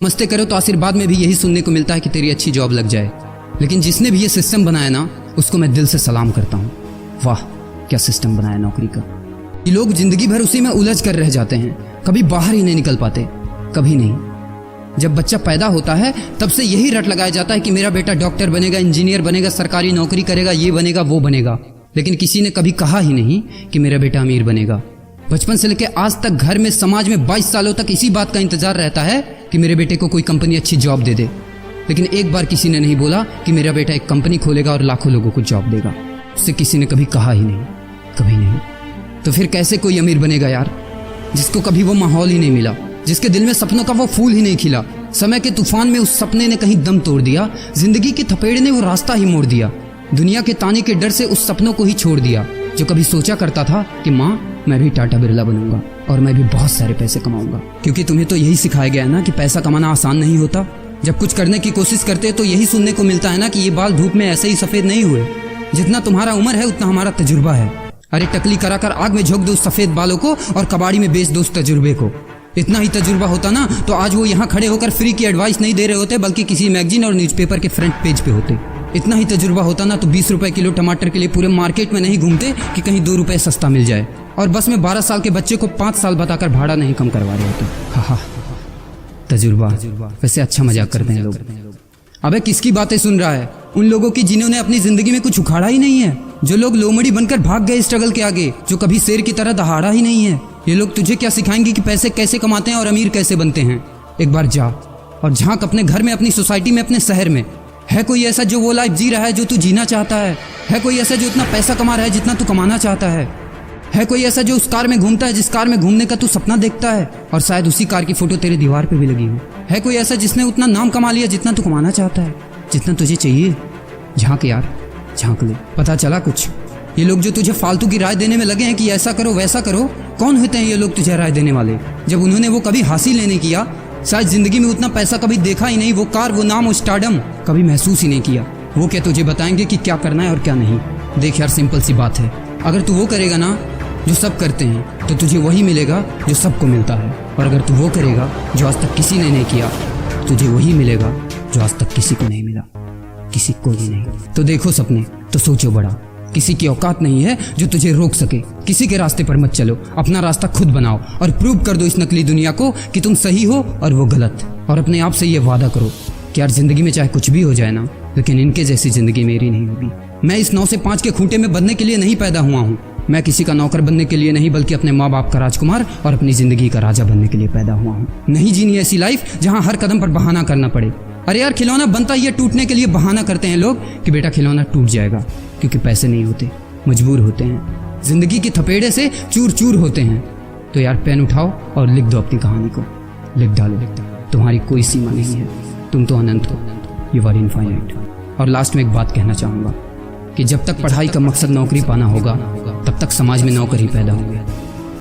मस्ते करो तो आशीर्वाद में भी यही सुनने को मिलता है कि तेरी अच्छी जॉब लग जाए। लेकिन जिसने भी ये सिस्टम बनाया ना, उसको मैं दिल से सलाम करता हूँ। वाह क्या सिस्टम बनाया नौकरी का। ये लोग जिंदगी भर उसी में उलझ कर रह जाते हैं, कभी बाहर ही नहीं निकल पाते, कभी नहीं। जब बच्चा पैदा होता है तब से यही रट लगाया जाता है कि मेरा बेटा डॉक्टर बनेगा, इंजीनियर बनेगा, सरकारी नौकरी करेगा, ये बनेगा वो बनेगा। लेकिन किसी ने कभी कहा ही नहीं कि मेरा बेटा अमीर बनेगा। बचपन से लेकर आज तक घर में, समाज में 22 सालों तक इसी बात का इंतजार रहता है कि मेरे बेटे को कोई कंपनी अच्छी जॉब दे दे। लेकिन एक बार किसी ने नहीं बोला कि मेरा बेटा एक कंपनी खोलेगा और लाखों लोगों को जॉब देगा। उससे किसी ने कभी कहा ही नहीं, कभी नहीं। तो फिर कैसे कोई अमीर बनेगा यार, जिसको कभी वो माहौल ही नहीं मिला, जिसके दिल में सपनों का वो फूल ही नहीं खिला। समय के तूफान में उस सपने ने कहीं दम तोड़ दिया, जिंदगी के थपेड़े ने वो रास्ता ही मोड़ दिया, दुनिया के ताने के डर से उस सपनों को ही छोड़ दिया। जो कभी सोचा करता था कि माँ मैं भी टाटा बिरला बनूंगा और मैं भी बहुत सारे पैसे कमाऊंगा। क्योंकि तुम्हें तो यही सिखाया गया है ना कि पैसा कमाना आसान नहीं होता। जब कुछ करने की कोशिश करते तो यही सुनने को मिलता है ना कि ये बाल धूप में ऐसे ही सफेद नहीं हुए। जितना तुम्हारा उम्र है उतना हमारा तजुर्बा है। अरे टकली कराकर आग में झोंक दो उस सफेद बालों को और कबाड़ी में बेच दो उस तजुर्बे को। इतना ही तजुर्बा होता ना तो आज वो यहाँ खड़े होकर फ्री की एडवाइस नहीं दे रहे होते, बल्कि किसी मैगजीन और न्यूज़पेपर के फ्रंट पेज पे होते। इतना ही तजुर्बा होता ना तो 20 रुपए किलो टमाटर के लिए पूरे मार्केट में नहीं घूमते कि कहीं 2 रुपए सस्ता मिल जाए। और बस में 12 साल के बच्चे को 5 साल बताकर भाड़ा नहीं कम करवा रहे होते। हा तजुर्बा। वैसे अच्छा मजाक करते हैं लोग। अबे किसकी बातें सुन रहा है? उन लोगों की जिन्होंने अपनी जिंदगी में कुछ उखाड़ा ही नहीं है, जो लोग लोमड़ी बनकर भाग गए स्ट्रगल के आगे, जो कभी शेर की तरह दहाड़ा ही नहीं है। ये लोग तुझे क्या सिखाएंगे कि पैसे कैसे कमाते हैं और अमीर कैसे बनते हैं। एक बार जा और झांक अपने घर में, अपनी सोसाइटी में, अपने शहर में। है कोई ऐसा जो वो लाइफ जी रहा है जो तू जीना चाहता है? है कोई ऐसा जो इतना पैसा कमा रहा है जितना तू कमाना चाहता है? है कोई ऐसा जो उस कार में घूमता है जिस कार में घूमने का तू सपना देखता है और शायद उसी कार की फोटो तेरे दीवार पे भी लगी हो? है कोई ऐसा जिसने उतना नाम कमा लिया जितना तू कमाना चाहता है, जितना तुझे चाहिए? झांक यार, झांक ले, पता चला कुछ। ये लोग जो तुझे फालतू की राय देने में लगे हैं कि ऐसा करो वैसा करो, कौन होते हैं ये लोग तुझे राय देने वाले, जब उन्होंने वो कभी हासिल नहीं किया? शायद जिंदगी में उतना पैसा कभी देखा ही नहीं, वो कार, वो नाम, वो स्टारडम कभी महसूस ही नहीं किया। वो क्या तुझे बताएंगे कि क्या करना है और क्या नहीं? देख यार, सिंपल सी बात है, अगर तू वो करेगा ना जो सब करते हैं तो तुझे वही मिलेगा जो सबको मिलता है। और अगर तू वो करेगा जो आज तक किसी ने नहीं किया, तुझे वही मिलेगा जो आज तक किसी को नहीं मिला, किसी को भी नहीं। तो देखो सपने तो सोचो बड़ा। किसी की औकात नहीं है जो तुझे रोक सके। किसी के रास्ते पर मत चलो, अपना रास्ता खुद बनाओ और प्रूव कर दो इस नकली दुनिया को कि तुम सही हो और वो गलत। और अपने आप से ये वादा करो कि यार जिंदगी में चाहे कुछ भी हो जाए ना, लेकिन इनके जैसी जिंदगी मेरी नहीं होगी। मैं इस 9 से 5 के खूंटे में बंधने के लिए नहीं पैदा हुआ हूँ। मैं किसी का नौकर बनने के लिए नहीं, बल्कि अपने माँ बाप का राजकुमार और अपनी जिंदगी का राजा बनने के लिए पैदा हुआ हूँ। नहीं जीनी ऐसी लाइफ जहाँ हर कदम पर बहाना करना पड़े। अरे यार, खिलौना बनता ही है टूटने के लिए। बहाना करते हैं लोग कि बेटा खिलौना टूट जाएगा, क्योंकि पैसे नहीं होते, मजबूर होते हैं, जिंदगी की थपेड़े से चूर चूर होते हैं। तो यार पेन उठाओ और लिख दो अपनी कहानी को, लिख डालो। तुम्हारी कोई सीमा नहीं है, तुम तो अनंत हो, यू आर इनफाइनाइट। और लास्ट में एक बात कहना चाहूंगा कि जब तक पढ़ाई का मकसद नौकरी पाना होगा, तब तक समाज में नौकर ही पैदा होंगे।